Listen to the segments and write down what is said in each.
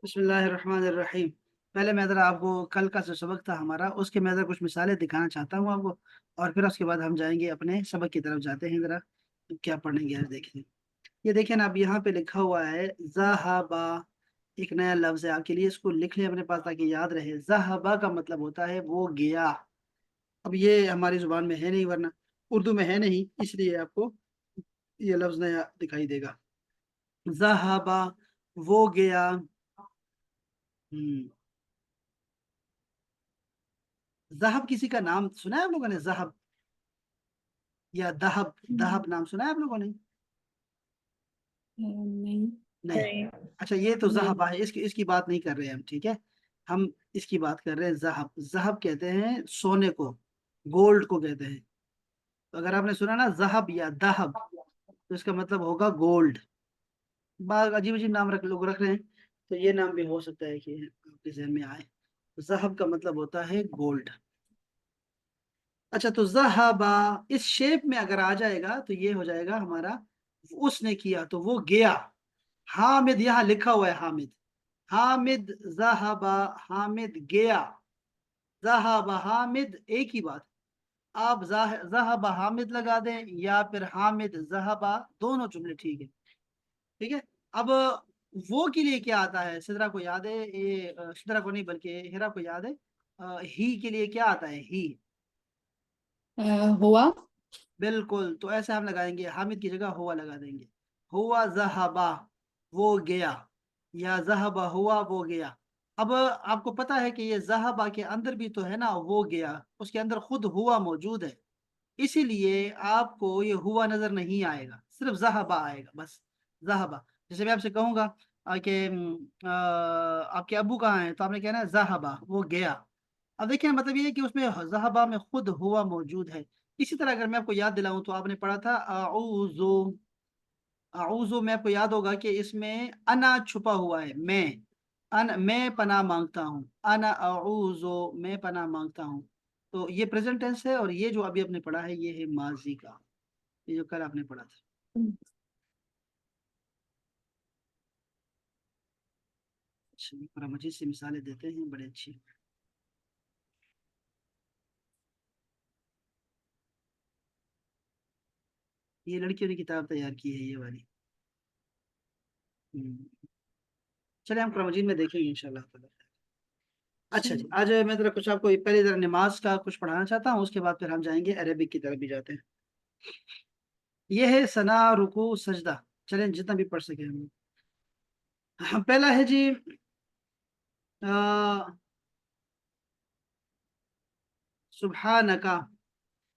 بسم اللہ الرحمن الرحیم۔ پہلے میں ذرا آپ کو کل کا جو سبق تھا ہمارا اس کے میں ذرا کچھ مثالیں دکھانا چاہتا ہوں آپ کو، اور پھر اس کے بعد ہم جائیں گے اپنے سبق کی طرف، جاتے ہیں ذرا کیا پڑھیں گے آج دیکھیں۔ یہ دیکھیں نا، اب یہاں پہ لکھا ہوا ہے ذہبا، ایک نیا لفظ ہے آپ کے لیے، اس کو لکھ لیں اپنے پاس تاکہ یاد رہے۔ ذہبا کا مطلب ہوتا ہے وہ گیا۔ اب یہ ہماری زبان میں ہے نہیں، ورنہ اردو میں ہے نہیں، اس لیے آپ کو یہ لفظ نیا دکھائی دے گا۔ ذہبا، وہ گیا۔ ہم، ذہب کسی کا نام سنا ہے آپ لوگوں نے؟ ذہب یا دہب، دہب نام سنا ہے آپ لوگوں نے؟ نہیں نہیں؟ نہیں اچھا، یہ تو نہیں ذہب ہے، اس کی بات نہیں کر رہے ہیں ہم، ٹھیک ہے؟ ہم اس کی بات کر رہے ہیں ذہب۔ ذہب کہتے ہیں سونے کو، گولڈ کو کہتے ہیں۔ تو اگر آپ نے سنا نا ذہب یا دہب، تو اس کا مطلب ہوگا گولڈ۔ بعض عجیب عجیب نام لوگ رکھ رہے ہیں، تو یہ نام بھی ہو سکتا ہے کہ آپ کے ذہن میں آئے۔ ذہب کا مطلب ہوتا ہے گولڈ۔ اچھا، تو ذہبا اس شیپ میں اگر آ جائے گا تو یہ ہو جائے گا ہمارا اس نے کیا تو وہ گیا۔ حامد یہاں لکھا ہوا ہے، حامد، حامد ذہبا، حامد گیا۔ ذہبا حامد ایک ہی بات، آپ ذہبا حامد لگا دیں یا پھر حامد ذہبا، دونوں جملے ٹھیک ہے، ٹھیک ہے۔ اب وہ کے لیے کیا آتا ہے؟ سدرا کو یاد ہے یہ، سدرا کو نہیں بلکہ ہیرا کو یاد ہے، ہی کے لیے کیا آتا ہے؟ ہی، ہوا بالکل۔ تو ایسے ہم لگائیں گے، حامد کی جگہ ہوا لگا دیں گے، ہوا ذہبا، وہ گیا، یا ذہبا ہوا، وہ گیا۔ اب آپ کو پتا ہے کہ یہ ذہبا کے اندر بھی تو ہے نا وہ گیا، اس کے اندر خود ہوا موجود ہے، اسی لیے آپ کو یہ ہوا نظر نہیں آئے گا، صرف ذہبا آئے گا بس۔ ذہبا، جیسے میں آپ سے کہوں گا کہ آپ کے ابو کہاں ہیں، تو آپ نے کہنا ہے ذہبا، وہ گیا۔ اب دیکھیں مطلب یہ ہے کہ اس میں ذہبا میں خود ہوا موجود ہے۔ اسی طرح اگر میں آپ کو یاد دلاؤں تو آپ نے پڑھا تھا اعوذ، اعوذ میں آپ کو یاد ہوگا کہ اس میں انا چھپا ہوا ہے، میں پناہ مانگتا ہوں، انا اعوذ، میں پناہ مانگتا ہوں۔ تو یہ پریزنٹ ٹینس ہے، اور یہ جو ابھی آپ نے پڑھا ہے یہ ہے ماضی کا، یہ جو کل آپ نے پڑھا تھا۔ اچھا، قرآن مجید سے مثالیں دیتے ہیں بڑے اچھی۔ یہ لڑکیوں نے کتاب تیار کی ہے، یہ والی۔ چلے ہم قرآن مجید میں دیکھیں گے انشاءاللہ تعالی۔ اچھا جی، آج میں ذرا کچھ آپ کو پہلے ذرا نماز کا کچھ پڑھانا چاہتا ہوں، اس کے بعد پھر ہم جائیں گے عربک کی طرف بھی جاتے ہیں۔ یہ ہے ثنا، رکوع، سجدہ۔ چلیں جتنا بھی پڑھ سکیں ہم۔ پہلا ہے جی سبحانکا۔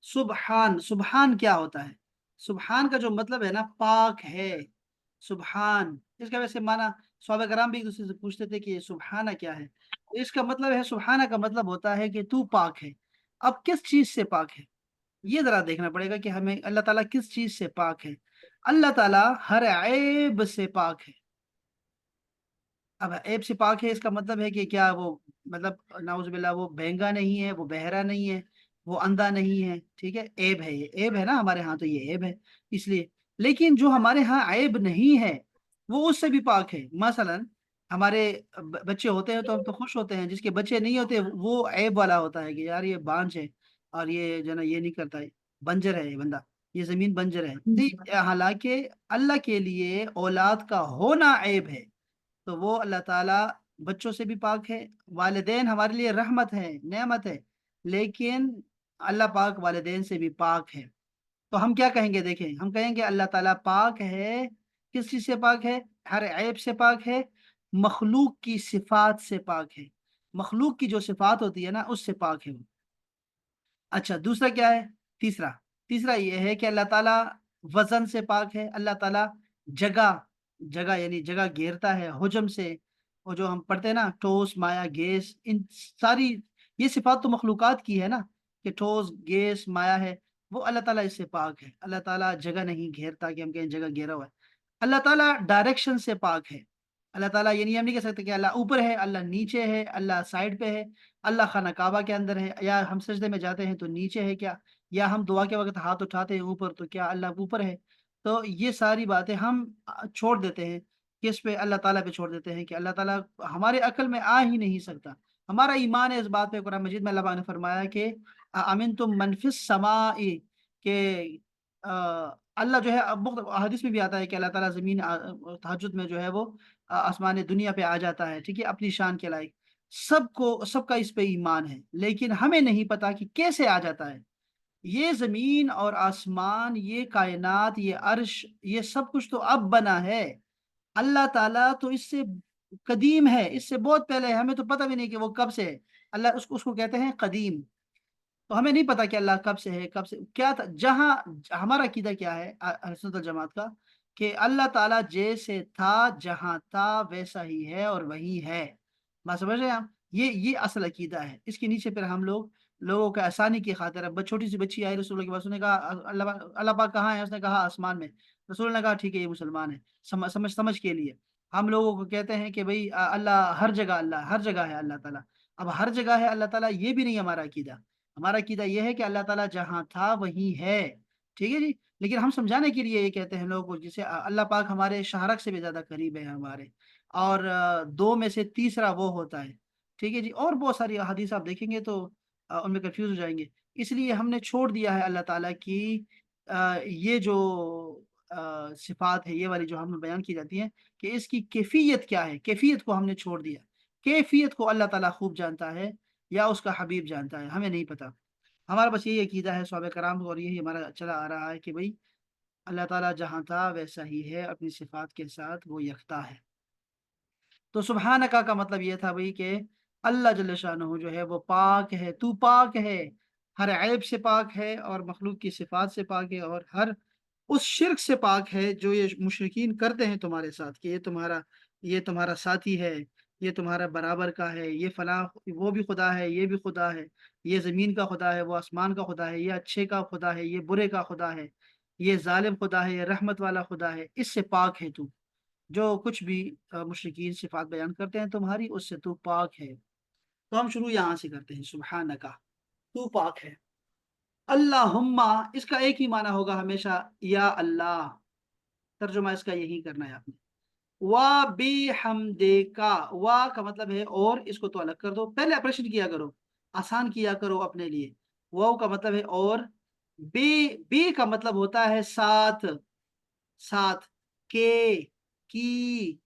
سبحان، سبحان کیا ہوتا ہے؟ سبحان کا جو مطلب ہے نا پاک ہے، سبحان، اس کا ویسے معنی صحابہ کرام بھی ایک دوسرے سے پوچھتے تھے کہ سبحانہ کیا ہے؟ اس کا مطلب ہے، سبحانہ کا مطلب ہوتا ہے کہ تو پاک ہے۔ اب کس چیز سے پاک ہے؟ یہ ذرا دیکھنا پڑے گا کہ ہمیں اللہ تعالیٰ کس چیز سے پاک ہے۔ اللہ تعالیٰ ہر عیب سے پاک ہے۔ اب عیب سے پاک ہے، اس کا مطلب ہے کہ کیا وہ، مطلب نعوذ باللہ، وہ بہنگا نہیں ہے، وہ بہرا نہیں ہے، وہ اندھا نہیں ہے، ٹھیک ہے؟ عیب ہے، یہ عیب ہے نا ہمارے ہاں، تو یہ عیب ہے اس لیے۔ لیکن جو ہمارے ہاں عیب نہیں ہے وہ اس سے بھی پاک ہے۔ مثلا ہمارے بچے ہوتے ہیں تو ہم تو خوش ہوتے ہیں، جس کے بچے نہیں ہوتے وہ عیب والا ہوتا ہے کہ یار یہ بانج ہے، اور یہ جو نا یہ نہیں کرتا ہے، بنجر ہے یہ بندہ، یہ زمین بنجر ہے۔ حالانکہ اللہ کے لیے اولاد کا ہونا عیب ہے، تو وہ اللہ تعالیٰ بچوں سے بھی پاک ہے۔ والدین ہمارے لیے رحمت ہے، نعمت ہے، لیکن اللہ پاک والدین سے بھی پاک ہے۔ تو ہم کیا کہیں گے؟ دیکھیں، ہم کہیں گے اللہ تعالیٰ پاک ہے، کس چیز سے پاک ہے؟ ہر عیب سے پاک ہے، مخلوق کی صفات سے پاک ہے، مخلوق کی جو صفات ہوتی ہے نا اس سے پاک ہے وہ۔ اچھا، دوسرا کیا ہے؟ تیسرا، تیسرا یہ ہے کہ اللہ تعالیٰ وزن سے پاک ہے، اللہ تعالیٰ جگہ، جگہ یعنی جگہ گھیرتا ہے حجم سے، اور جو ہم پڑھتے ہیں نا ٹھوس، مایا، گیس، ان ساری یہ صفات تو مخلوقات کی ہے نا، کہ ٹھوس، گیس، مایا ہے، وہ اللہ تعالیٰ اس سے پاک ہے۔ اللہ تعالیٰ جگہ نہیں گھیرتا کہ ہم کہیں جگہ گھیرا ہوا ہے۔ اللہ تعالیٰ ڈائریکشن سے پاک ہے۔ اللہ تعالیٰ یعنی ہم نہیں کہہ سکتے کہ اللہ اوپر ہے، اللہ نیچے ہے، اللہ سائڈ پہ ہے، اللہ خانہ کعبہ کے اندر ہے، یا ہم سجدے میں جاتے ہیں تو نیچے ہے کیا، یا ہم دعا کے وقت ہاتھ اٹھاتے ہیں اوپر تو کیا اللہ اوپر ہے؟ تو یہ ساری باتیں ہم چھوڑ دیتے ہیں۔ किस पे? अल्लाह ताला पे छोड़ देते हैं कि अल्लाह ताला हमारे अकल में आ ही नहीं सकता। हमारा ईमान है इस बात पे, कुरान मजीद में अल्लाह पाक ने फरमाया कि अमिन तुम मनफिस समाई के अल्लाह जो है हदीस में भी आता है कि अल्लाह ताला ज़मीन तहज्जुद में जो है वो आसमान दुनिया पे आ जाता है, ठीक है, अपनी शान के लायक। सबको सबका इस पे ईमान है, लेकिन हमें नहीं पता कि कैसे आ जाता है। ये ज़मीन और आसमान, ये कायनात, ये अर्श, ये सब कुछ तो अब बना है। अल्लाह ताला तो इससे कदीम है, इससे बहुत पहले है, हमें तो पता भी नहीं कि वो कब से है। अल्लाह उसको उसको कहते हैं कदीम। तो हमें नहीं पता कि अल्लाह कब से है, कब से क्या था। जहाँ हमारा अकीदा क्या है अहले सुन्नत वल जमात का, कि अल्लाह ताला जैसे था, जहाँ था वैसा ही है और वही है। बात समझ रहे हैं आप? ये असल अकीदा है। इसके नीचे फिर हम लोगों का आसानी की खातिर, अब छोटी सी बच्ची आई रसूल के पास, उसने कहा अल्लाह पाक कहाँ है? उसने कहा आसमान में। रसूल ने कहा ठीक है, ये मुसलमान है। समझ के लिए हम लोगों को कहते हैं कि भाई अल्लाह हर जगह, अल्लाह हर जगह है अल्लाह ताला। अब हर जगह है अल्लाह ताला, ये भी नहीं हमारा अकीदा। हमारा अकीदा ये है कि अल्लाह ताला जहाँ था वहीं है, ठीक है जी। लेकिन हम समझाने के लिए ये कहते हैं लोगों को, जैसे अल्लाह पाक हमारे शाहरक से भी ज़्यादा करीब है हमारे, और दो में से तीसरा वो होता है, ठीक है जी। और बहुत सारी हदीस आप देखेंगे तो उनमें कंफ्यूज हो जाएंगे। इसलिए हमने छोड़ दिया है अल्लाह ताला की ये जो सिफात है, ये वाली जो हमें बयान की जाती है कि इसकी कैफियत क्या है, कैफियत को हमने छोड़ दिया। कैफियत को अल्लाह ताला खूब जानता है या उसका हबीब जानता है, हमें नहीं पता। हमारा बस यही अकीदा है सहाबा कराम, और यही हमारा चला आ रहा है कि भाई अल्लाह ताला जहाँ था वैसा ही है, अपनी सिफात के साथ वो यकता है। तो सुबहानका का मतलब ये था भाई कि अल्लाह जल्ल शानहू जो है वो पाक है, तू पाक है, हर ऐब से पाक है, और मखलूक की सिफात से पाक है, और हर उस शिर्क से पाक है जो ये मुशरिकीन करते हैं तुम्हारे साथ, कि ये तुम्हारा साथी है, ये तुम्हारा बराबर का है, ये फलां वो भी खुदा है, ये भी खुदा है, ये ज़मीन का खुदा है, वो आसमान का खुदा है, ये अच्छे का खुदा है, ये बुरे का खुदा है, ये जालिम खुदा है, ये रहमत वाला खुदा है। इससे पाक है तू। जो कुछ भी मुशरिकीन सिफात बयान करते हैं तुम्हारी, उससे तू पाक है। तो हम शुरू यहाँ से करते हैं, सुबहानका, तू पाक है। अल्लाहुम्मा, इसका एक ही माना होगा हमेशा, या अल्लाह। तर्जुमा इसका यही करना है आपने। वा बी हमदेका, वा का मतलब है और, इसको तो अलग कर दो, पहले ऑपरेशन किया करो, आसान किया करो अपने लिए। वाव का मतलब है और, बी का मतलब होता है साथ, साथ, के, की,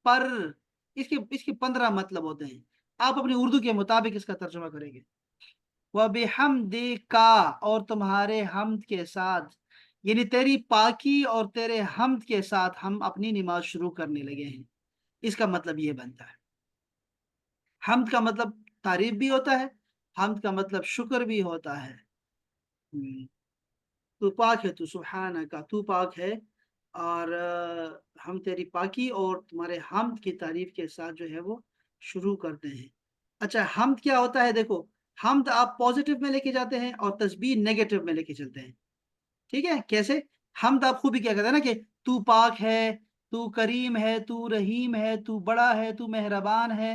पर। इसके इसके 15 मतलब होते हैं। आप अपनी उर्दू के मुताबिक इसका तर्जुमा करेंगे। वह बेहमदी का, और तुम्हारे हमद के साथ, यानी तेरी पाकी और तेरे हमद के साथ हम अपनी नमाज शुरू करने लगे हैं। इसका मतलब ये बनता है। हमद का मतलब तारीफ भी होता है, हमद का मतलब शुक्र भी होता है। तू पाक है, तू सुबहान का, तू पाक है, और हम तेरी पाकी और तुम्हारे हमद की तारीफ के साथ जो है वो शुरू करते हैं। अच्छा, हमद क्या होता है? देखो, हमद आप पॉजिटिव में लेके जाते हैं और तस्बीह नेगेटिव में लेके चलते हैं, ठीक है? कैसे? हमद आप खूब ही क्या कहते हैं ना कि तू पाक है, तू करीम है, तू रहीम है, तू बड़ा है, तू मेहरबान है।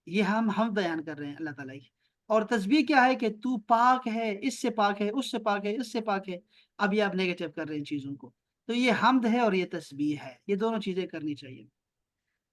ये हम बयान कर रहे हैं अल्लाह ताला की। और तस्बीह क्या है कि तू पाक है, इससे पाक है, उससे पाक है, इससे पाक है। अब ये आप नेगेटिव कर रहे हैं चीज़ों को। तो ये हमद है और ये तस्बीह है, ये दोनों चीज़ें करनी चाहिए।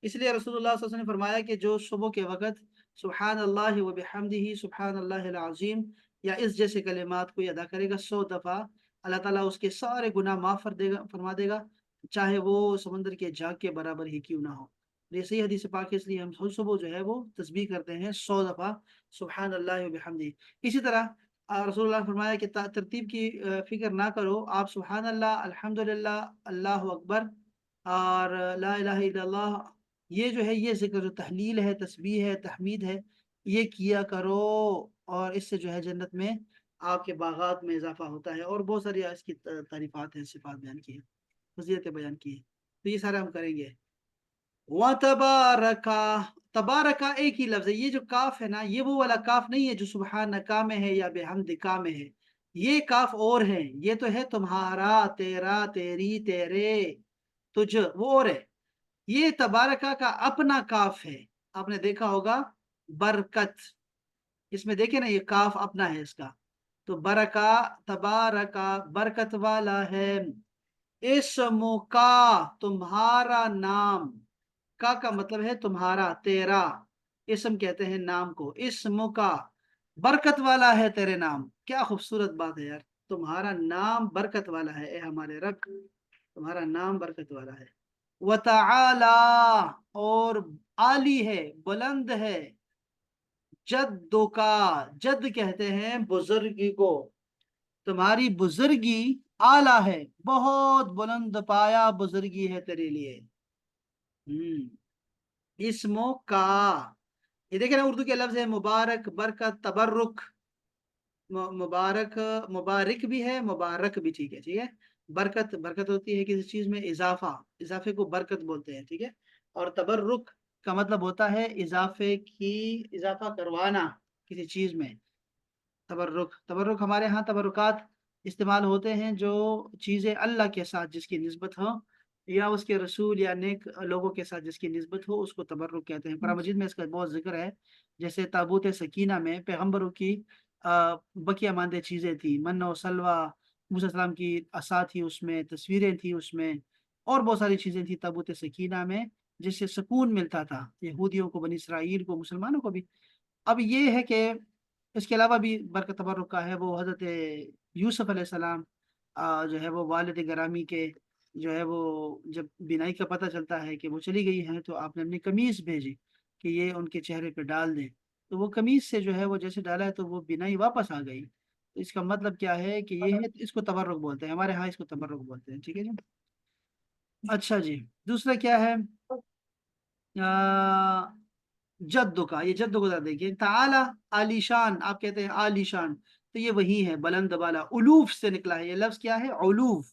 इसलिए रसूलुल्लाह सल्लल्लाहु अलैहि वसल्लम ने फरमाया कि जो सुबह के वक़्त सुबहान अल्लाह व बिहम्दिही सुबहान अल्लाहिल अज़ीम या इस जैसे कलिमात को अदा करेगा 100 दफ़ा, अल्लाह ताला उसके सारे गुनाह माफ़ कर देगा, फरमा देगा, चाहे वो समंदर के झाग के बराबर ही क्यों ना हो। ये सही हदीस पाक है, इसलिए हम हर सुबह जो है वो तस्बीह करते हैं 100 दफ़ा, सुबहान अल्लाह व बिहम्दिही। इसी तरह रसूलुल्लाह ने फरमाया कि तरतीब की फ़िक्र ना करो, आप सुबहान अल्लाह, अल्हम्दुलिल्लाह, अल्लाहु अकबर और ला इलाहा इल्लल्लाह, ये जो है ये ज़िक्र जो तहलील है, तस्बीह है, तहमीद है, ये किया करो। और इससे जो है जन्नत में आपके बागात में इज़ाफ़ा होता है, और बहुत सारी इसकी तारीफ़ात हैं, सिफ़ात बयान की हैं, फ़ज़ीलतें बयान की हैं। तो ये सारे हम करेंगे। व तबारका, तबारका एक ही लफ्ज़ है। ये जो काफ़ है ना, ये वो वाला काफ़ नहीं है जो सुब्हानका में है या बिहम्दिका में है। ये काफ़ और है, ये तो है तुम्हारा, तेरा, तेरी, तेरे, तुझ, वो और है। ये तबारका का अपना काफ है। आपने देखा होगा बरकत, इसमें देखे ना, ये काफ अपना है इसका। तो बरका, तबारका बरकत वाला है, इसमुका, तुम्हारा नाम। का मतलब है तुम्हारा, तेरा। इसम कहते हैं नाम को। इसमुका, बरकत वाला है तेरे नाम। क्या खूबसूरत बात है यार, तुम्हारा नाम बरकत वाला है ए हमारे रब, तुम्हारा नाम बरकत वाला है। वतआला, और आली है, बुलंद है। जद्दो का, जद कहते हैं बुजुर्गी को, तुम्हारी बुजुर्गी आला है, बहुत बुलंद पाया बुजुर्गी है तेरे लिए। इसमो का, ये देखे ना, उर्दू के लफ्ज है मुबारक, बरकत, तबर्रुक। मुबारक, मुबारक भी है, मुबारक भी, ठीक है, ठीक है। बरकत, बरकत होती है किसी चीज में इजाफा, इजाफे को बरकत बोलते हैं, ठीक है। और तबर्रुक का मतलब होता है इजाफे की, इजाफा करवाना किसी चीज में। तबर्रुक, तबर्रुक हमारे यहाँ तबर्रुकात इस्तेमाल होते हैं, जो चीज़ें अल्लाह के साथ जिसकी निस्बत हो, या उसके रसूल या नेक लोगों के साथ जिसकी निस्बत हो, उसको तबर्रुक कहते हैं। कुरान मजीद में इसका बहुत जिक्र है। जैसे ताबूत सकीना में पैगम्बरों की बकिया मानदे चीज़ें थी, मन और सलवा, मूसा सलाम की असा थी उसमें, तस्वीरें थी उसमें, और बहुत सारी चीज़ें थी ताबूत सकीना में, जिससे सुकून मिलता था यहूदियों को, बनी इसराइल को, मुसलमानों को भी। अब ये है कि इसके अलावा भी बरकत तबर्रुक का है, वो हज़रत यूसुफ अलैहिस्सलाम, जो है वो वालिद गिरामी के, जो है वो जब बिनाई का पता चलता है कि वो चली गई हैं, तो आपने अपनी कमीज़ भेजी कि ये उनके चेहरे पे डाल दें। तो वो कमीज़ से जो है वो जैसे डाला है तो वो बिनाई वापस आ गई। तो इसका मतलब क्या है कि ये है, इसको तबर्रुक बोलते हैं, हमारे यहाँ इसको तबर्रुक बोलते हैं, ठीक है जी। अच्छा जी, दूसरा क्या है? जद्दू का, ये जद्दू को जरा देखिए, ताला, आलीशान, आप कहते हैं आलीशान, तो ये वही है बुलंद वाला, उलूफ से निकला है ये लफ्ज, क्या है? उलूफ।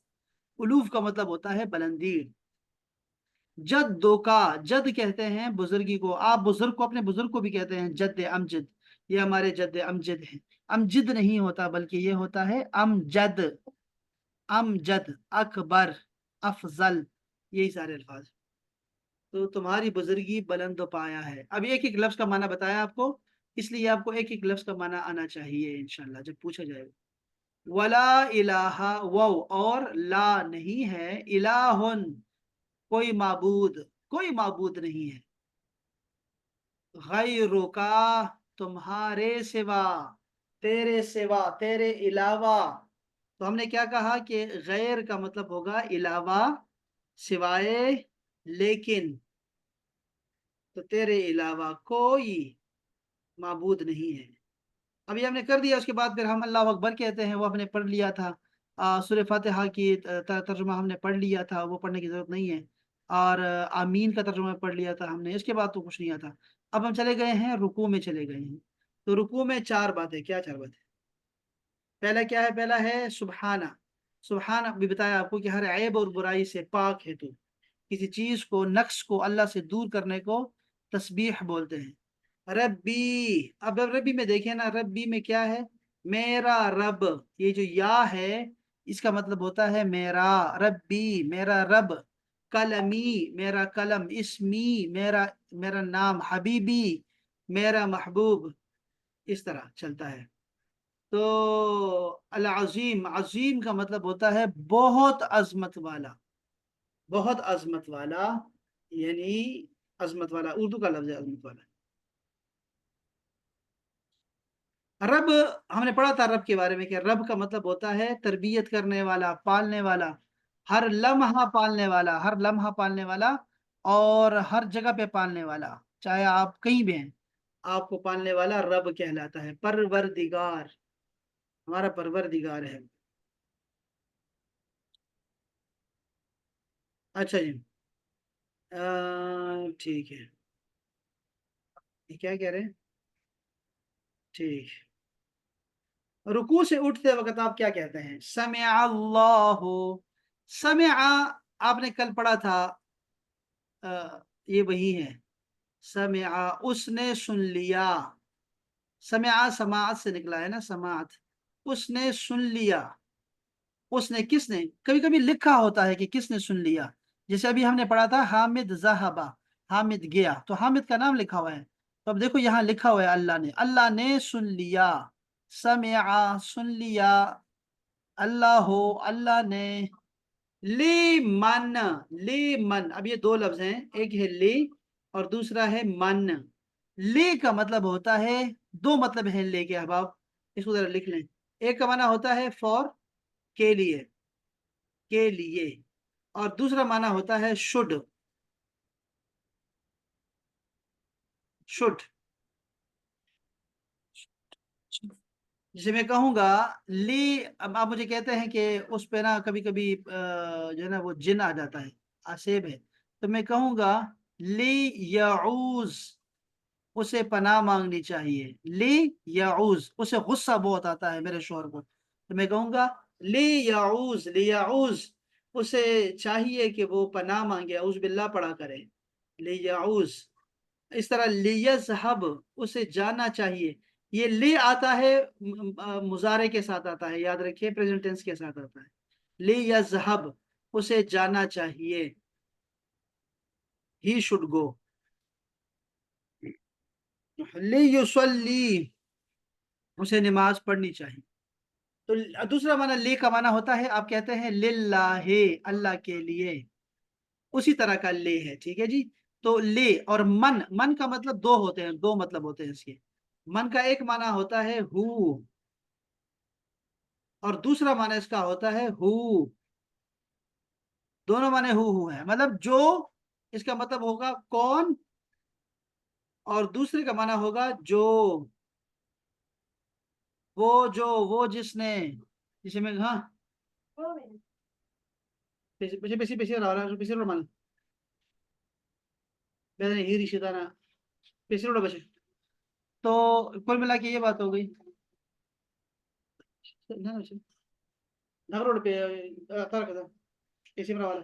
उलूफ का मतलब होता है बुलंदी। जद्दो का, जद कहते हैं बुजुर्गी को, आप बुजुर्ग को, अपने बुजुर्ग को भी कहते हैं जद अमजद, ये हमारे जद अमजद है। अमजद नहीं होता, बल्कि ये होता है अमजद। अमजद, अकबर, अफजल, यही सारे अल्फाज। तो तुम्हारी बुजुर्गी बुलंद पाया है। अब एक एक लफ्ज का माना बताया आपको, इसलिए आपको एक एक लफ्ज का माना आना चाहिए इंशाल्लाह जब पूछा जाएगा। वला इलाहा, वो और ला नहीं है, इलाहुन, कोई माबूद, कोई माबूद नहीं है। गैरुका, तुम्हारे सिवा, तेरे सिवा, तेरे अलावा। तो हमने क्या कहा कि गैर का मतलब होगा अलावा, सिवाय, लेकिन। तो तेरे अलावा कोई माबूद नहीं है। अभी हमने कर दिया, उसके बाद फिर हम अल्लाह अकबर कहते हैं, वो हमने पढ़ लिया था। सूरह फातिहा की तर्जुमा हमने पढ़ लिया था, वो पढ़ने की जरूरत नहीं है। और आमीन का तर्जुमा पढ़ लिया था हमने, इसके बाद तो कुछ नहीं आता। अब हम चले गए हैं रुकू में, चले गए हैं। तो रुकू में चार बातें, क्या चार बातें? पहला क्या है? पहला है सुबहाना। सुबहाना भी बताया आपको कि हर ऐब और बुराई से पाक है तू। किसी चीज को, नक्स को अल्लाह से दूर करने को तस्बीह बोलते हैं। रब्बी, अब रब्बी में देखें ना, रब्बी में क्या है? मेरा रब, ये जो या है, इसका मतलब होता है मेरा। रब्बी, मेरा रब। कलमी, मेरा कलम। इसमी, मेरा, मेरा नाम। हबीबी, मेरा महबूब। इस तरह चलता है। तो अल अजीम, अजीम का मतलब होता है बहुत अजमत वाला, बहुत अजमत वाला, यानी अजमत वाला, उर्दू का लफ्ज है अजमत वाला। रब, हमने पढ़ा था रब के बारे में कि रब का मतलब होता है तरबियत करने वाला, पालने वाला, हर लम्हा पालने वाला, हर लम्हा पालने वाला, और हर जगह पे पालने वाला, चाहे आप कहीं भी हैं, आपको पालने वाला रब कहलाता है। परवरदिगार, हमारा परवरदिगार है। अच्छा जी, ठीक है। ये क्या कह रहे हैं? ठीक। रुकू से उठते वक्त आप क्या कहते हैं? समिअ अल्लाहु, समिअ, आपने कल पढ़ा था, ये वही है। समिअ, उसने सुन लिया। समिअ समाअत से निकला है ना, समाअत। उसने सुन लिया। उसने, किसने? कभी कभी लिखा होता है कि किसने सुन लिया। जैसे अभी हमने पढ़ा था हामिद जहाबा, हामिद गया, तो हामिद का नाम लिखा हुआ है। तो अब देखो यहाँ लिखा हुआ है अल्लाह ने, अल्लाह ने सुन लिया। समिअ, सुन लिया। अल्लाह हो, अल्लाह ने। ली मन, ली मन। अब ये दो लफ्ज हैं, एक है ली और दूसरा है मन। ली का मतलब होता है, दो मतलब है ले के अहबाब, इसको जरा लिख लें। एक का माना होता है फॉर, के लिए, के लिए। और दूसरा माना होता है शुड, शुड। जैसे मैं कहूंगा ली, अब आप मुझे कहते हैं कि उस पे ना कभी कभी जो है ना वो जिन आ जाता है, आसेब है, तो मैं कहूंगा ली यऊज, उसे पनाह मांगनी चाहिए। ली यऊज, उसे गुस्सा बहुत आता है मेरे शोहर को, तो मैं कहूंगा ली यऊज, ली यऊज, उसे चाहिए कि वो पनाह मांगे, औज बिल्ला पढ़ा करे, ली यऊज। इस तरह लियज़हब, उसे जाना चाहिए। ये ले आता है मुजारे के साथ आता है, याद रखिए, प्रेजेंट टेंस के साथ आता है। लियज़हब, उसे जाना चाहिए, ही शुड गो। लियुसल्ली, उसे नमाज पढ़नी चाहिए। तो दूसरा माना ले का माना होता है, आप कहते हैं लिल्लाहि, अल्लाह के लिए, उसी तरह का ले है, ठीक है जी। तो ले और मन, मन का मतलब दो होते हैं, दो मतलब होते हैं इसके। मन का एक माना होता है हु, और दूसरा माना इसका होता है हु। दोनों माने हु है, मतलब जो, इसका मतलब होगा कौन, और दूसरे का माना होगा जो, वो जो, वो जिसने, जिसे में हाँ, पीछे पीछे पीछे पीछे रहा, पीछे मान, मैंने ही रिश्ता ना, पीछे रोड़ा बचे। तो कुल मिला के ये बात हो गई ना, रोड पे इसी में वाला।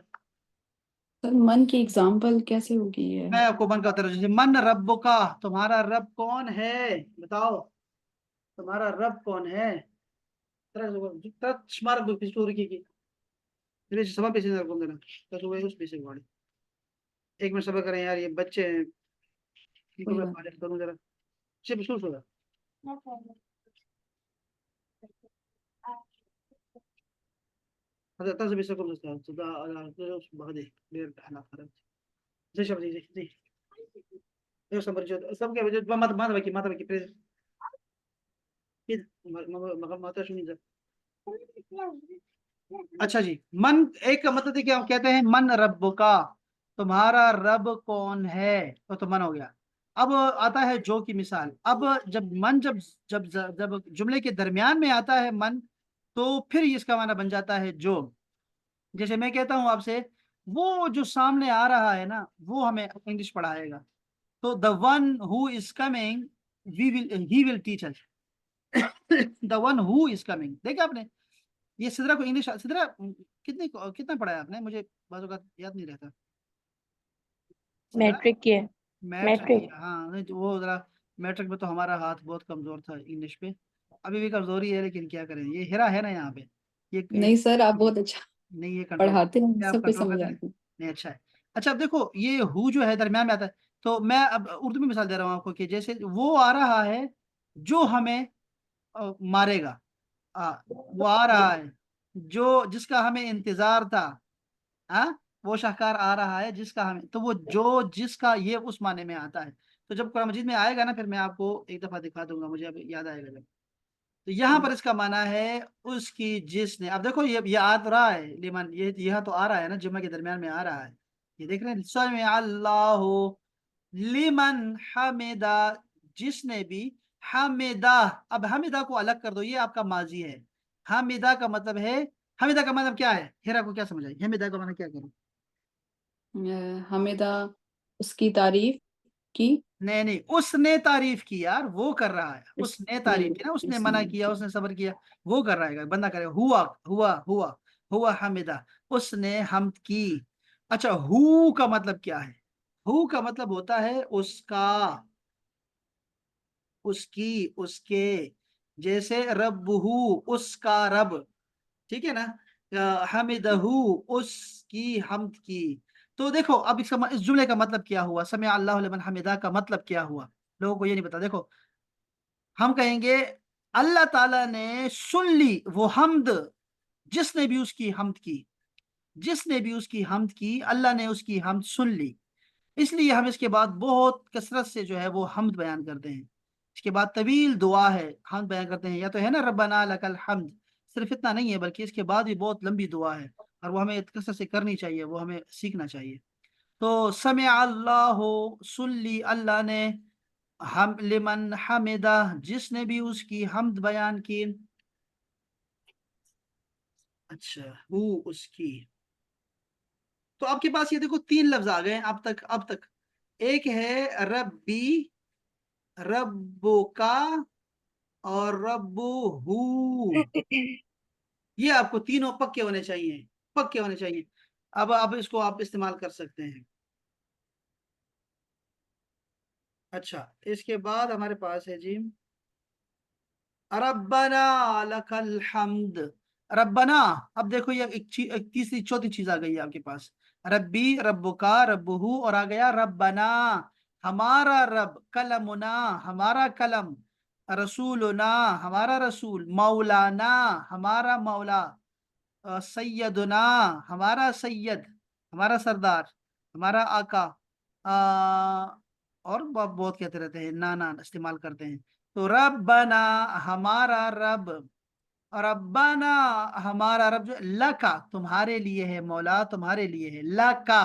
सर मन की एग्जाम्पल कैसे होगी ये? मैं आपको मन का उत्तर, जैसे मन रब का, तुम्हारा रब कौन है, बताओ, तुम्हारा रब कौन है। तरह स्मारक की सभा पीछे देना, तो उस पीछे गाड़ी। एक मिनट सबर करें यार, ये बच्चे हैं, इनको कोई मैं बात फारिग करूं जरा, सिर्फ सुन सुना। هذا تنزل بيسكم الاستاذ بغدي بير احنا خرج زي شباب زي ايش سمر جد سب के वजह ما تبكي प्लीज كده ما تعرفش مين ده। अच्छा जी, मन एक का मतलब देखिए, हम कहते हैं मन रब का, तुम्हारा रब कौन है, तो मन हो गया। अब आता है जो की मिसाल। अब जब मन, जब जब जुमले के दरमियान में आता है मन, तो फिर इसका माना बन जाता है जो। जैसे मैं कहता हूं आपसे, वो जो सामने आ रहा है ना, वो हमें इंग्लिश पढ़ाएगा। तो the one who is coming, we will he will teach us. The one who is coming, देखा आपने, ये सिद्रा को इंग्लिश, सिद्रा कितना पढ़ा है आपने, मुझे बाजू का याद नहीं रहता। सिद्रा, मैट्रिक की है। Matric matric. किया, हाँ नहीं तो वो जरा, मैट्रिक में तो हमारा हाथ बहुत कमजोर था इंग्लिश पे, अभी भी कमजोरी है, लेकिन क्या करें, ये हेरा है ना यहाँ पे, ये नहीं सर, आप बहुत अच्छा नहीं, ये कंट्रोल, पढ़ाते हैं, क्या आप सबको कंट्रोल कर समझ रहे हैं। आती है। नहीं अच्छा है। अच्छा अब देखो, ये हु जो है दरम्यान में आता है, तो मैं अब उर्दू में मिसाल दे रहा हूँ आपको, कि जैसे वो आ रहा है जो हमें मारेगा, वो आ रहा है जो, जिसका हमें इंतजार था, हाँ, वो शाहकार आ रहा है जिसका हमें, तो वो जो जिसका ये उस माने में आता है। तो जब कुरान मजीद में आएगा ना, फिर मैं आपको एक दफा दिखा दूंगा, मुझे अब याद आएगा जब। तो यहाँ पर इसका माना है उसकी, जिसने, अब देखो ये आ तो रहा है लिमन, ये यह तो आ रहा है ना, जुम्मे के दरमियान में आ रहा है, ये देख रहे हैं, समी अल्लाहु लिमन हमिदा, जिसने भी, हमिदा। अब हमिदा को अलग कर दो, ये आपका माजी है। हमिदा का मतलब है, हमिदा का मतलब क्या है, हेरा को क्या समझ आई, हमिदा का मतलब क्या करो। हमेदा, उसकी तारीफ की। नहीं नहीं, उसने तारीफ की यार, वो कर रहा है, उसने उसने तारीफ की ना, उसने मना उसने किया, की। उसने सब्र किया, वो कर रहा है, बंदा करे, हुआ हुआ हुआ, हुआ हमिदा, उसने हमद की। अच्छा, हु का मतलब क्या है, हु का मतलब होता है उसका, उसकी, उसके। जैसे रब्बहू, उसका रब, ठीक है ना। हमिदहू, उसकी हमद की। तो देखो अब इस जुमले का मतलब क्या हुआ, समी अल्लाहु लिमन हमिदा का मतलब क्या हुआ, लोगों को ये नहीं पता। देखो, हम कहेंगे अल्लाह ताला ने सुन ली वो हमद, जिसने भी उसकी हमद की। جس نے بھی اس کی حمد کی اللہ نے اس کی حمد سن لی، اس لیے ہم اس کے بعد بہت کثرت سے جو ہے وہ حمد بیان کرتے ہیں۔ اس کے بعد طویل دعا ہے، حمد بیان کرتے ہیں، یا تو ہے نا ربنا لک الحمد، صرف اتنا نہیں ہے بلکہ اس کے بعد بھی بہت لمبی دعا ہے، اور وہ ہمیں کثرت سے کرنی چاہیے، وہ ہمیں سیکھنا چاہیے۔ تو سمع اللہ، سن لی اللہ نے، ہم لمن حمدہ، جس نے بھی اس کی حمد بیان کی، اچھا وہ اس کی۔ تو آپ کے پاس یہ دیکھو 3 لفظ آ گئے اب تک ایک ہے ربی، ربو کا، اور ربو ہو، یہ آپ کو تینوں پکے ہونے چاہیے، پکے ہونے چاہیے۔ اب اس کو آپ استعمال کر سکتے ہیں۔ اچھا اس کے بعد ہمارے پاس ہے جی ربنا لک الحمد، ربنا، اب دیکھو یہ ایک تیسری چوتھی چیز آ گئی ہے آپ کے پاس، ربی، رب کا، ربہ، اور آ گیا ربنا، ہمارا رب، کلمنا، ہمارا کلم، رسولنا، ہمارا رسول، مولانا، ہمارا مولا، سیدنا، ہمارا سید، ہمارا سردار، ہمارا آقا، اور بہت کہتے رہتے ہیں، نانا استعمال کرتے ہیں۔ تو ربنا، ہمارا رب، ربنا، ہمارا رب، جو لکا، تمہارے لیے ہے، مولا تمہارے لیے ہے، لکا۔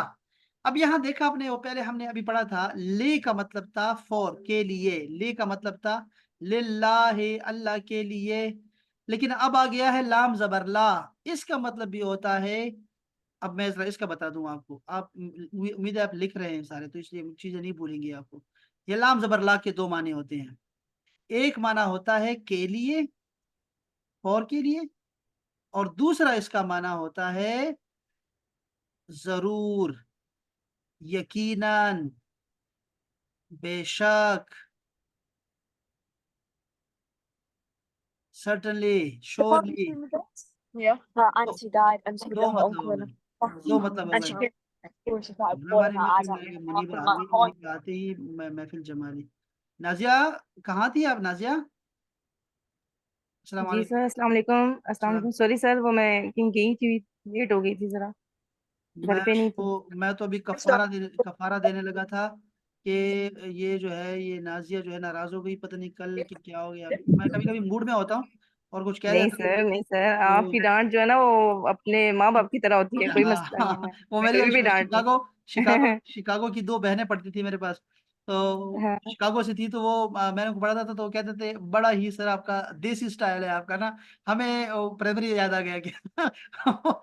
اب یہاں دیکھا آپ نے، وہ پہلے ہم نے ابھی پڑھا تھا، لے کا مطلب تھا فور، کے لیے، لے کا مطلب تھا للہ، اللہ کے لیے، لیکن اب آ گیا ہے لام زبر لا، اس کا مطلب بھی ہوتا ہے، اب میں ذرا اس کا بتا دوں آپ کو، آپ امید ہے آپ لکھ رہے ہیں سارے، تو اس لیے چیزیں نہیں بھولیں گے آپ کو۔ یہ لام زبر لا کے 2 معنی ہوتے ہیں، ایک معنی ہوتا ہے کے لیے، اور کے لیے، اور دوسرا اس کا معنی ہوتا ہے ضرور، یقیناً، بے شک، certainly, surely, Yeah. Her auntie died and so دو her مطلب uncle ہو and گئے، دو مطلب ہو and گئے۔ she was just like boy ہمارے her محفل eyes میں out آگے and منیبہ آ like گئی، oh منیبہ آتے ہی محفل جما لی۔ نازیہ کہاں تھی آپ نازیہ؟ السلام جی علیکم۔ سر، السلام علیکم۔ السلام السلام۔ علیکم، سوری سر، وہ میں کہیں گئی تھی، لیٹ ہو گئی تھی ذرا، گھر پہ نہیں تھی۔ میں تو ابھی کفارہ دینے لگا تھا کہ یہ جو ہے، یہ نازیہ جو ہے ناراض ہو گئی، پتہ نہیں کل کہ کیا ہو گیا، میں کبھی کبھی موڈ میں ہوتا ہوں اور کچھ کہہ نہیں دیتا ہوں سر، نہیں سر، آپ تو کی ڈانٹ جو ہے نا وہ اپنے ماں باپ کی طرح ہوتی ہے، کوئی مسئلہ نہیں ہے، وہ میں میری کبھی بھی ڈانٹ شکاگو شکاگو لوں۔ شکاگو کی 2 بہنیں پڑھتی تھی میرے پاس، تو ہاں۔ شکاگو سے تھی، تو وہ میں نے پڑھاتا تھا، تو وہ کہتے تھے بڑا ہی سر آپ کا دیسی سٹائل ہے آپ کا نا، ہمیں پرائمری یاد آ گیا کہ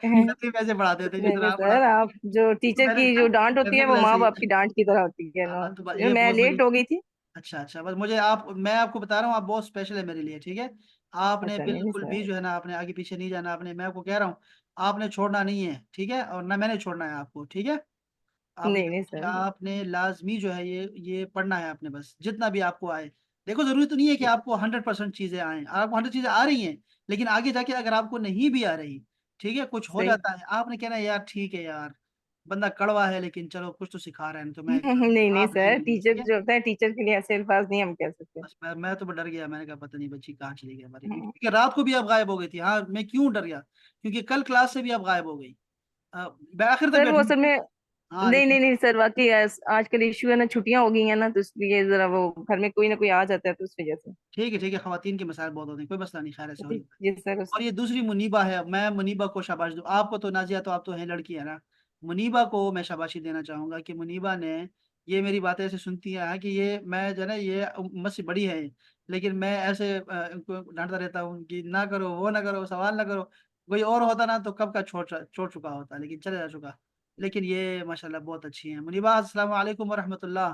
نظری ویسے پڑھاتے تھے جس نہیں طرح نہیں آپ سر، پڑھاتے آپ جو تو ٹیچر میں نے کی جو ڈانٹ ہوتی ہے وہ بالکل ماں ایسے ہی، باپ کی ڈانٹ کی طرح ہوتی ہے نا، تو یہ میں بہت بڑی، لیٹ ہو گئی تھی۔ اچھا بس میں آپ کو بتا رہا ہوں، آپ بہت اسپیشل ہے میرے لیے، ٹھیک ہے؟ آپ نے اچھا، نہیں نہیں بالکل بھی سر، جو ہے نا، آپ نے آگے پیچھے نہیں جانا، میں آپ کو کہہ رہا ہوں، آپ نے چھوڑنا نہیں ہے، ٹھیک ہے؟ اور نہ میں نے چھوڑنا ہے آپ کو، ٹھیک ہے؟ نہیں نہیں سر، آپ نے لازمی جو ہے یہ پڑھنا ہے آپ نے، بس جتنا بھی آپ کو آئے، دیکھو ضروری تو نہیں ہے کہ آپ کو 100% چیزیں آئیں، آپ کو 100 چیزیں آ رہی ہیں، لیکن آگے جا کے اگر آپ کو نہیں بھی آ رہی، ٹھیک ہے، کچھ ہو صحیح۔ جاتا ہے، آپ نے کہنا یار ٹھیک ہے یار، بندہ کڑوا ہے لیکن چلو کچھ تو سکھا رہے ہیں، تو میں نہیں نہیں آپ لے سر، لیں گے، ٹھیک ٹیچر ہے؟ جو ہوتا ہے ٹیچر کے لیے ایسے الفاظ نہیں ہم کہہ سکتے۔ بس میں تو ڈر گیا، میں نے کہا پتہ نہیں بچی کہاں چلی گئی ہماری، کیونکہ رات کو بھی اب غائب ہو گئی تھی، ہاں میں کیوں ڈر گیا، کیونکہ کل کلاس سے بھی اب غائب ہو گئی، بآخر تک سر وہ بیٹھی اصل میں، ہاں، نہیں لیکن نہیں نہیں سر، واقعی آج کل ایشو ہے نا، چھٹیاں ہو گئی ہیں نا، تو اس لیے ذرا وہ گھر میں کوئی نہ کوئی آ جاتا ہے تو اس وجہ سے۔ ٹھیک ہے، خواتین کے مسائل بہت ہوتے ہیں، کوئی مسئلہ نہیں، خیر ایسے ہو جی جاتا ہے۔ جی سر، اور یہ دوسری منیبہ ہے، میں منیبہ کو شاباش دوں، آپ کو تو نازیہ تو آپ تو ہیں لڑکی ہے نا، منیبہ کو میں شاباشی دینا چاہوں گا کہ منیبہ نے یہ میری باتیں ایسے سنتی ہیں کہ یہ میں جو ہے نا، یہ امت سے بڑی ہے، لیکن میں ایسے ان کو ڈانٹتا رہتا ہوں کہ نہ کرو، وہ نہ کرو، سوال نہ کرو، کوئی اور ہوتا نا تو کب کا چھوڑ چکا ہوتا، لیکن چلے جا چکا، لیکن یہ ماشاءاللہ بہت اچھی ہیں۔ منیبہ السلام علیکم ورحمۃ اللہ۔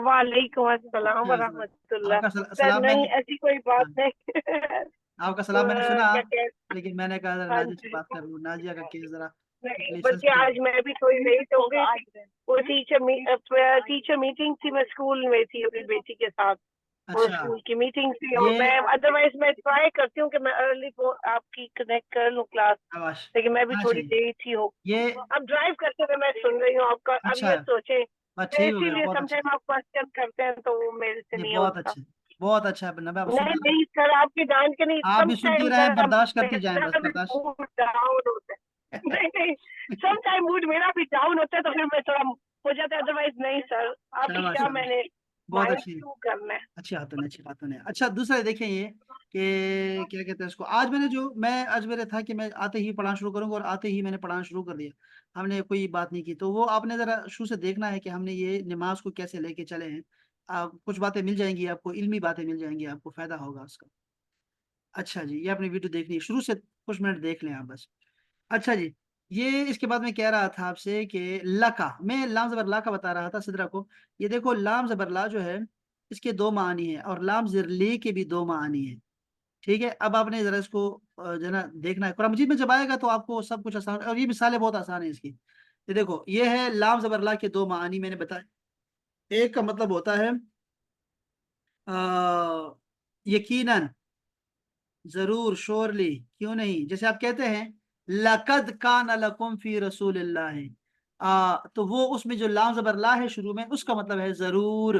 وعلیکم السلام ورحمۃ آپ اللہ۔ کا سر سلام میں نہیں نے، ایسی کوئی ہاں، بات نہیں۔ آپ کا سلام میں نے سنا، کیا کہ لیکن میں نے کہا ذرا ہاں نازیہ سے جی، بات کر لوں، نازیہ کا کیس ذرا نہیں پلیز بلکہ سینسٹیو۔ آج میں بھی تھوڑی لیٹ ہو گئی تھی، وہ ٹیچر میٹنگ تھی، میں اسکول میں تھی اپنی بیٹی کے ساتھ، اور اچھا اسکول کی میٹنگ تھی، اور یہ میں ادروائز میں ٹرائی کرتی ہوں کہ میں ارلی آپ کی کنیکٹ کر لوں کلاس، آواز لیکن میں بھی آنا تھوڑی چاہیے، لیٹ ہی ہو گئی۔ یہ اب ڈرائیو کرتے ہوئے میں سن رہی ہوں آپ کا، اب اچھا یہ ہے، سوچیں، بس ٹھیک ہو اسی گیا، لیے بہت سم اچھا، ٹائم آپ کوشچن کرتے ہیں تو وہ میرے سے نہیں نہیں بہت ہوتا۔ اچھا، بہت اچھا ہے، نبی آپ نہیں سننا، نہیں سر، آپ کی ڈانٹ کے نہیں، آپ سم بھی سنتی ٹائم رہیں، سر برداشت کرتی جائیں، بس میرا برداشت، موڈ ڈاؤن ہوتا ہے۔ नहीं नहीं, सम टाइम मूड मेरा भी डाउन होता है तो फिर मैं थोड़ा हो जाता है, अदरवाइज नहीं सर। आपकी शाबाश क्या शाबाश, मैंने बहुत माइंड अच्छी, थ्रू करना है। अच्छी बातों ने, अच्छी बातों ने। अच्छा दूसरा देखें ये कि क्या कहते हैं इसको, आज मैंने जो मैं आज मेरे था कि मैं आते ही पढ़ाना शुरू करूंगा, और आते ही मैंने पढ़ाना शुरू कर दिया, हमने कोई बात नहीं की। तो वो आपने जरा शुरू से देखना है कि हमने ये नमाज को कैसे लेके चले हैं। आप कुछ बातें मिल जाएंगी आपको, इल्मी बातें मिल जाएंगी, आपको फायदा होगा उसका। अच्छा जी, ये आपने वीडियो देखनी है, शुरू से कुछ मिनट देख लें आप बस। अच्छा जी, ये इसके बाद मैं कह रहा था आपसे कि लका, मैं लाम जबर ला का बता रहा था सिदरा को। ये देखो लाम जबर ला जो है, इसके दो मानी है, और लाम जर ले के भी दो मानी है। ठीक है, अब आपने जरा इसको जो है ना देखना है, कुरान मजीद में जब आएगा तो आपको सब कुछ आसान, और ये मिसालें बहुत आसान है इसकी। ये देखो, ये है लाम जबर ला के दो मानी मैंने बताया। एक का मतलब होता है यकीनन, जरूर, श्योरली, क्यों नहीं। जैसे आप कहते हैं लकद कान लकुम फी रसूलिल्लाह, तो वो उसमें जो लाम जबर ला है शुरू में, उसका मतलब है जरूर।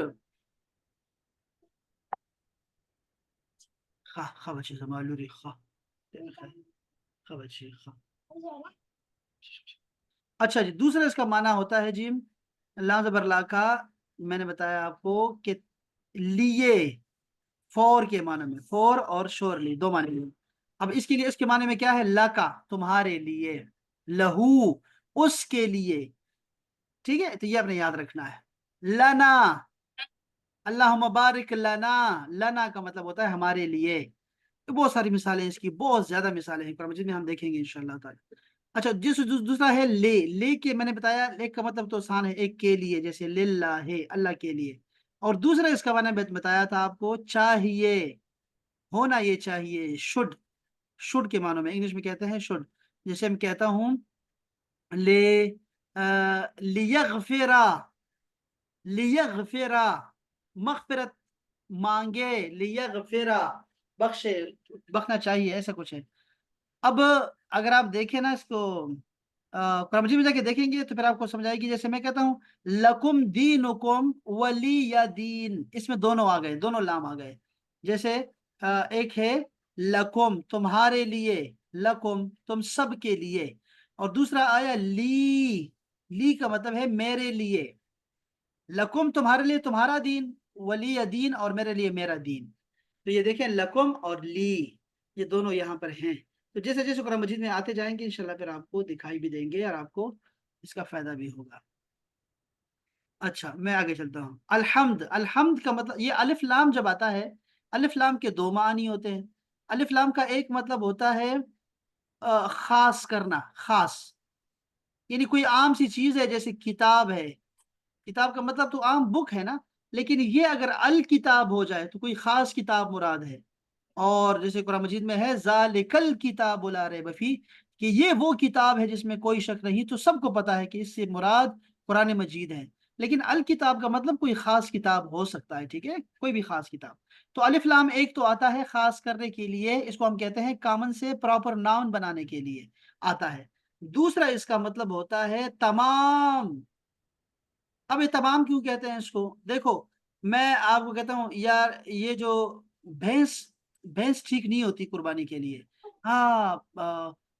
खा खा बच्चे समालूरी खा, खा बच्चे खा। अच्छा जी, दूसरा इसका माना होता है जी, लाम जबर ला का मैंने बताया आपको कि लिए, फॉर के माने में, फॉर और श्योरली दो माने में। अब इसके लिए, इसके माने में क्या है, लका तुम्हारे लिए, लहू उसके लिए। ठीक है, तो ये आपने याद रखना है। लना, अल्लाह मुबारिक लना, लना का मतलब होता है हमारे लिए। तो बहुत सारी मिसालें हैं इसकी, बहुत ज्यादा मिसालें हैं, कुरान मजीद में हम देखेंगे इंशाल्लाह ताला। अच्छा, दूसरा है ले के मैंने बताया, ले का मतलब तो आसान है, एक के लिए, जैसे लिल्लाह अल्लाह के लिए। और दूसरा इसका मैंने बताया था आपको, चाहिए, होना ये चाहिए, शुड के मानों में इंग्लिश में कहते हैं शुड। जैसे मैं कहता हूँ ले लियगफिरा, लियगफिरा, मगफिरत मांगे, लियगफिरा, बख्शे, बख्शना चाहिए, ऐसा कुछ है। अब अगर आप देखें ना इसको, कुरान मजीद में जाके देखेंगे तो फिर आपको समझ आएगी। जैसे मैं कहता हूँ लकुम दीनुकुम वली या दीन, इसमें दोनों आ गए, दोनों लाम आ गए। जैसे एक है लकुम तुम्हारे लिए, लकुम तुम सब के लिए, और दूसरा आया ली का मतलब है मेरे लिए। लकुम तुम्हारे लिए तुम्हारा दीन, वली या दीन, और मेरे लिए मेरा दीन। तो ये देखें लकुम और ली, ये दोनों यहाँ पर हैं। तो जैसे जैसे कुरान मजीद में आते जाएंगे इंशाल्लाह फिर आपको दिखाई भी देंगे, और आपको इसका फायदा भी होगा। अच्छा, मैं आगे चलता हूँ। अल्हम्द, अल्हम्द का मतलब, ये अलिफ लाम जब आता है, अलिफ लाम के दो मानी होते हैं। अलिफ लाम का एक मतलब होता है खास करना, खास, यानी कोई आम सी चीज है, जैसे किताब है, किताब का मतलब तो आम बुक है ना, लेकिन ये अगर अल किताब हो जाए तो कोई खास किताब मुराद है। और जैसे कुरान मजीद में है जालिकल किताब ला रैब फी, कि ये वो किताब है जिसमें कोई शक नहीं, तो सबको पता है कि इससे मुराद कुरान मजीद है। लेकिन अल किताब का मतलब कोई खास किताब हो सकता है, ठीक है, कोई भी खास किताब। तो अलिफ लाम एक तो आता है खास करने के लिए, इसको हम कहते हैं कॉमन से प्रॉपर नाउन बनाने के लिए आता है। दूसरा इसका मतलब होता है तमाम। अब ये तमाम क्यों कहते हैं इसको, देखो, मैं आपको कहता हूँ यार, ये जो भैंस, भैंस ठीक नहीं होती कुर्बानी के लिए, हाँ,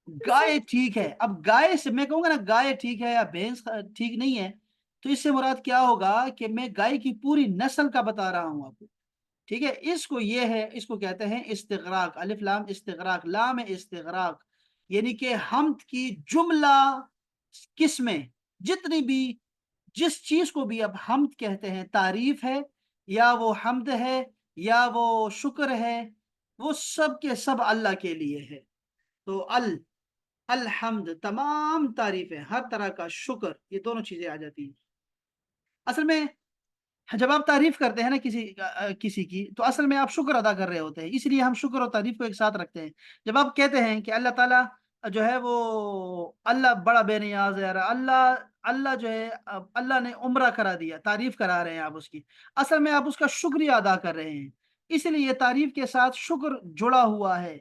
गाय ठीक है। अब गाय से मैं कहूंगा ना गाय ठीक है या भैंस ठीक नहीं है, तो इससे मुराद क्या होगा कि मैं गाय की पूरी नस्ल का बता रहा हूँ आपको। ठीक है, इसको ये है, इसको कहते हैं इस्तिगराक, अलिफ लाम इस्तिगराक, लाम इस्तिगराक, यानी कि हमद की जुमला किस्में, जितनी भी, जिस चीज को भी अब हमद कहते हैं, तारीफ है, या वो हमद है, या वो शुक्र है, वो सब के सब अल्लाह के लिए है। तो अलहम्द तमाम तारीफें, हर तरह का शुक्र, ये दोनों चीजें आ जाती हैं। असल में जब आप तारीफ करते हैं ना किसी की, तो असल में आप शुक्र अदा कर रहे होते हैं, इसलिए हम शुक्र और तारीफ को एक साथ रखते हैं। जब आप कहते हैं कि अल्लाह ताला जो है वो, अल्लाह बड़ा बेनियाज है, अल्लाह, अल्लाह जो है, अल्लाह ने उम्रा करा दिया, तारीफ करा रहे हैं आप उसकी, असल में आप उसका शुक्रिया अदा कर रहे हैं। इसलिए ये तारीफ के साथ शुक्र जुड़ा हुआ है।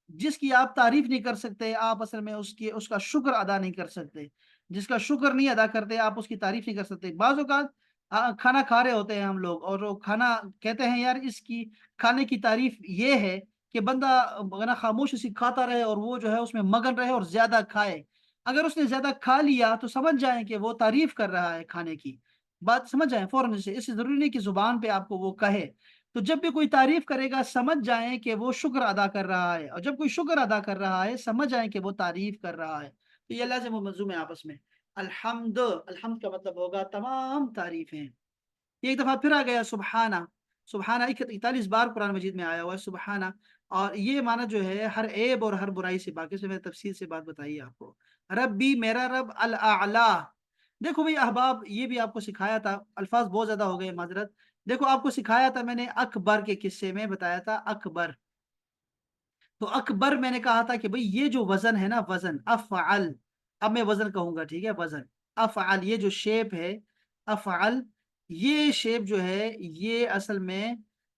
जिसकी आप तारीफ नहीं कर सकते, आप असल में उसकी, उसका शुक्र अदा नहीं कर सकते। जिसका शुक्र नहीं अदा करते, आप उसकी तारीफ नहीं कर सकते। बाज़ औक़ात खाना खा रहे होते हैं हम लोग, और वो खाना कहते हैं यार इसकी खाने की तारीफ ये है कि बंदा खामोश इसी खाता रहे, और वो जो है उसमें मगन रहे और ज्यादा खाए। اگر اس نے زیادہ کھا لیا تو سمجھ جائیں کہ وہ تعریف کر رہا ہے کھانے کی، بات سمجھ جائیں فوراً سے، اس سے ضروری نہیں کہ زبان پہ آپ کو وہ کہے. تو جب بھی کوئی تعریف کرے گا سمجھ جائیں کہ وہ شکر ادا کر رہا ہے، اور جب کوئی شکر ادا کر رہا ہے سمجھ جائیں کہ وہ تعریف کر رہا ہے. تو یہ لازم و ملزوم ہے آپس میں. الحمد، الحمد کا مطلب ہوگا تمام تعریفیں. یہ ایک دفعہ پھر آ گیا سبحانہ. سبحانہ 41 بار قرآن مجید میں آیا ہوا ہے سبحانہ، اور یہ معنی جو ہے ہر عیب اور ہر برائی سے باقی. سے میں نے تفصیل سے بات بتائی ہے آپ کو. ربی میرا رب، الاعلی. دیکھو بھئی احباب، یہ بھی آپ کو سکھایا تھا، الفاظ بہت زیادہ ہو گئے معذرت. دیکھو آپ کو سکھایا تھا میں نے اکبر کے قصے میں، بتایا تھا اکبر. تو اکبر میں نے کہا تھا کہ بھئی یہ جو وزن ہے نا، وزن افعل، اب میں وزن کہوں گا، ٹھیک ہے، وزن افعل، یہ جو شیپ ہے افعل، یہ شیپ جو ہے یہ اصل میں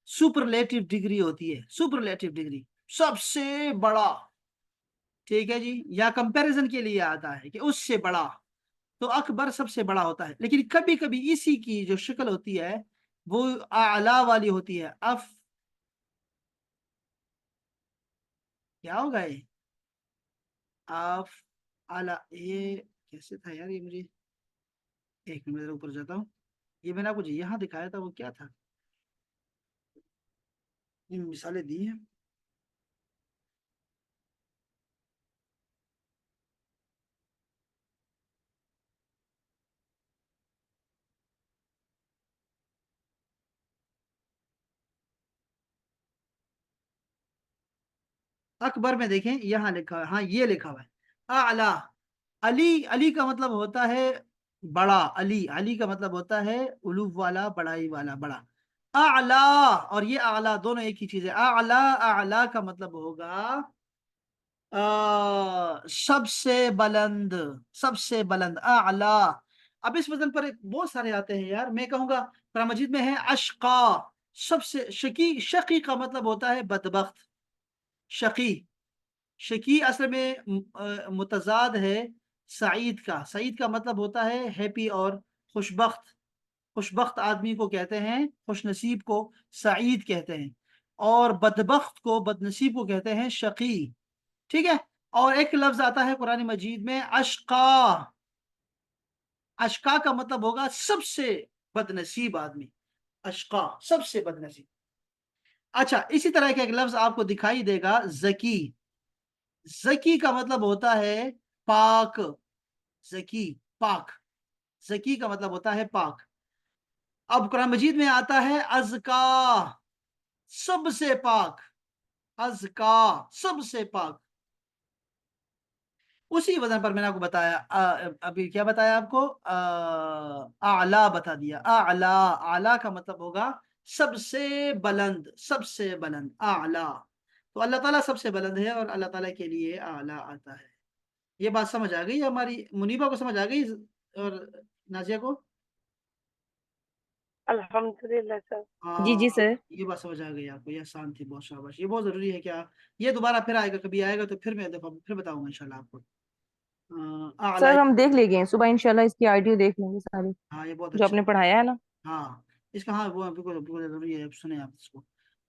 سپرلیٹو ڈگری ہوتی ہے. سپرلیٹو ڈگری سب سے بڑا، ٹھیک ہے جی، یا کمپیریزن کے لیے آتا ہے کہ اس سے بڑا. تو اکبر سب سے بڑا ہوتا ہے، لیکن کبھی کبھی اسی کی جو شکل ہوتی ہے وہ اعلی والی ہوتی ہے. کیا ہوگا یہ اف اعلی، یہ کیسے تھا یار، یہ مجھے ایک منٹ اوپر جاتا ہوں. یہ میں نے آپ کو یہاں دکھایا تھا، وہ کیا تھا، یہ مثالیں دی ہیں. اکبر میں دیکھیں یہاں لکھا ہے، ہاں یہ لکھا ہوا ہے اعلی. علی، علی کا مطلب ہوتا ہے بڑا. علی، علی کا مطلب ہوتا ہے علو والا، بڑائی والا، بڑا. اعلی اور یہ اعلی دونوں ایک ہی چیز ہے. اعلی، اعلی کا مطلب ہوگا سب سے بلند، سب سے بلند، اعلی. اب اس وزن پر بہت سارے آتے ہیں یار. میں کہوں گا قرآن مجید میں ہے اشقا، سب سے شقی. شقی کا مطلب ہوتا ہے بدبخت. شقی، شقی اصل میں متضاد ہے سعید کا. سعید کا مطلب ہوتا ہے ہیپی اور خوشبخت. خوشبخت آدمی کو کہتے ہیں، خوش نصیب کو سعید کہتے ہیں، اور بدبخت کو، بد نصیب کو کہتے ہیں شقی. ٹھیک ہے. اور ایک لفظ آتا ہے قرآن مجید میں اشقا. اشقا کا مطلب ہوگا سب سے بد نصیب آدمی. اشقا سب سے بد نصیب. اچھا، اسی طرح کا ایک لفظ آپ کو دکھائی دے گا زکی. زکی کا مطلب ہوتا ہے پاک. زکی پاک، زکی کا مطلب ہوتا ہے پاک. اب قرآن مجید میں آتا ہے ازکا، سب سے پاک. ازکا سب سے پاک. اسی وزن پر میں نے آپ کو بتایا، ابھی کیا بتایا آپ کو، اعلی بتا دیا. اعلی، اعلی کا مطلب ہوگا سب سے بلند، سب سے بلند، اعلی. تو اللہ تعالیٰ سب سے بلند ہے، اور اللہ تعالیٰ کے لیے اعلی آتا ہے. یہ بات سمجھ آ گئی ہماری منیبہ کو، سمجھ آ گئی، اور نازیہ کو؟ الحمدللہ سر. جی جی سر. یہ بات سمجھ آ گئی آپ کو، یہ آسان تھی، بہت شاباش. یہ بہت ضروری ہے کیا، یہ دوبارہ پھر آئے گا، کبھی آئے گا تو پھر میں دفعہ پھر بتاؤں گا انشاءاللہ آپ کو. اعلی، سر ہم دیکھ لے گئے صبح انشاءاللہ، اس کی آڈیو دیکھ لیں گے ساری ہاں یہ بہت جو آپ اچھا. نے پڑھایا ہے نا. ہاں اس کا، ہاں وہ بالکل بالکل ضروری ہے، سنیں آپ اس کو.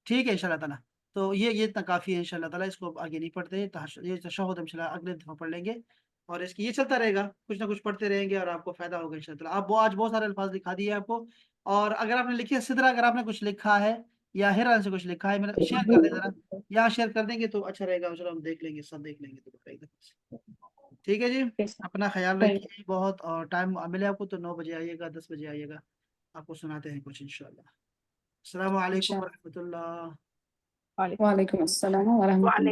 ٹھیک ہے انشاءاللہ تعالیٰ. تو یہ اتنا کافی ہے انشاءاللہ تعالیٰ. اس کو آگے نہیں پڑھتے، یہ تشہد انشاءاللہ اگلے دفعہ پڑھ لیں گے. اور اس کی یہ چلتا رہے گا، کچھ نہ کچھ پڑھتے رہیں گے اور آپ کو فائدہ ہوگا انشاءاللہ تعالیٰ. آپ آج بہت سارے الفاظ دکھا دیے آپ کو. اور اگر آپ نے لکھی سدرا، اگر آپ نے کچھ لکھا ہے یا ہیران سے کچھ لکھا ہے، میرا شیئر کر دیں ذرا. یہاں شیئر کر دیں گے تو اچھا رہے گا. چلو ہم دیکھ لیں گے، سب دیکھ لیں گے. تو ایک دفعہ سے ٹھیک ہے جی. اپنا خیال رکھیے بہت، اور ٹائم ملے آپ کو تو 9 بجے آئیے گا، 10 بجے آئیے گا. آپ کو سناتے ہیں کچھ انشاءاللہ. السلام علیکم ورحمۃ اللہ. وعلیکم السلام ورحمۃ اللہ.